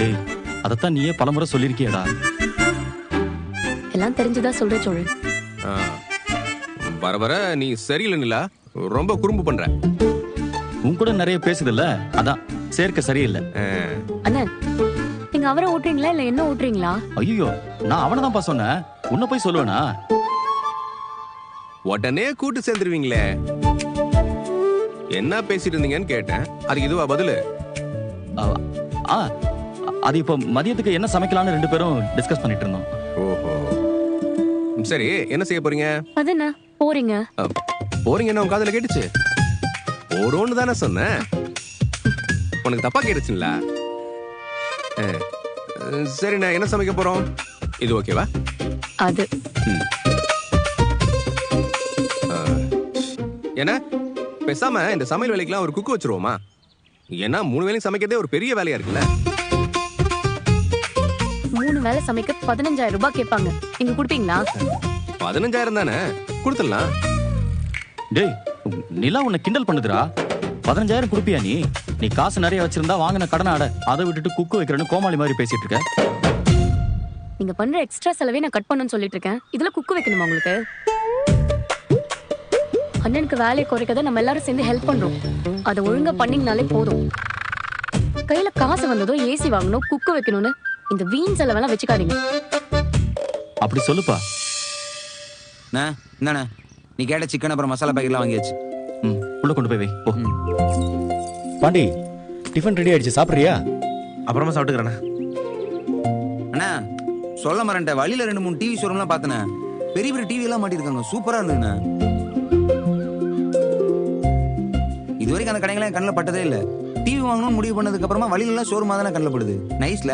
டேய் அதத்தான் நீயே பலமுறை சொல்லிருக்கியடா. எல்லாம் தெரிஞ்சுதான் சொல்றேன் சோழன். ஆ, வர வர நீ சரியில்லை நிலா, ரொம்ப குறும்பு பண்ற. உன் கூட நிறைய பேசுதுல்ல, அதான் சேர்க்க சரியில்லை. அண்ணன் நீங்க அவரை ஓட்டுறீங்களா இல்ல என்ன ஓட்டுறீங்களா? ஐயோ நான் அவனை தான்ப்பா சொன்னேன், உன்னை போய் சொல்லுவேனா? உடனே கூட்டு சேர்ந்துருவீங்களே. என்ன பேசிட்டு இருந்தீங்கன்னு கேட்டேன், அதுக்கு இதுவா பதிலு? ஆ, அது இப்ப மதியத்துக்கு என்ன சமைக்கலாம்னு 2 பேரும் டிஸ்கஸ் பண்ணிட்டு இருந்தோம். ஓஹோ, சரி என்ன செய்ய போறீங்க? அது என்ன போறீங்க? போறீங்கன்னு உன் காதுல கேட்டுச்சு? போறோன்னு தானே சொன்னேன். உனக்கு தப்பா கேட்டுச்சுங்களா? சரி நான் என்ன சமைக்க போறோம், இது ஓகேவா? அது என்ன பேசாம இந்த சமையல் வேலைக்கெல்லாம் ஒரு குக்கு வச்சிருவோமா? ஏன்னா 3 வேளையும் சமைக்கிறதே ஒரு பெரிய வேலையா இருக்குல்ல. 3 வேளை சமைக்க 15,000 ரூபாய் கேட்பாங்க, நீங்க கொடுப்பீங்களா? 15,000 தானே, கொடுத்துடலாம். டேய் நிலா உன்னை கிண்டல் பண்ணுதுடா. 15,000 கொடுப்பியா நீ? நீ காசு நிறைய வச்சிருந்தா வாங்கின கடனை அட, அதை விட்டுட்டு குக்கு வைக்கிறேன்னு கோமாளி மாதிரி பேசிட்டு இருக்க. நீங்க பண்ற எக்ஸ்ட்ரா செலவே நான் கட் பண்ணணும்னு சொல்லிட்டு இருக்கேன், இதுல குக்கு வைக்கணுமா உங்களுக்கு? அண்ணனுக்கு வேலையை குறைக்கத நம்ம எல்லாரும் சேர்ந்து ஹெல்ப் பண்றோம், அதை ஒழுங்கா பண்ணீங்கனாலே போதும். கையில காசு வந்ததோ ஏசி வாங்கணும் குக்கு வைக்கணும்னு இந்த வீண் செலவெல்லாம் வச்சுக்காதீங்க. அப்படி சொல்லுப்பா. என்னண்ணே நீ கேட்ட சிக்கன் அப்புறம் மசாலா பேக்கெட்லாம் வாங்கியாச்சு. உள்ள கொண்டு போய் வை போ. பாண்டி டிஃபன் ரெடி ஆயிடுச்சு, சாப்பிடுறியா? அப்புறமா சாப்பிட்டுக்கிறேண்ணா. அண்ணா சொல்ல மறந்துட்டேன், வழியில 2-3 டிவி ஷோரூம்லாம் பார்த்தேண்ணே. பெரிய பெரிய டிவி எல்லாம் மாட்டிருக்காங்க, சூப்பரா இருந்ததுண்ணே. இது வரைக்கும் அந்த கடைகளை கண்ணில் பட்டதே இல்லை. டிவி வாங்கணும்னு முடிவு பண்ணதுக்கு அப்புறமா வழியில எல்லாம் ஷோரூமா தானே கண்ணில் படுது. நைஸ்ல.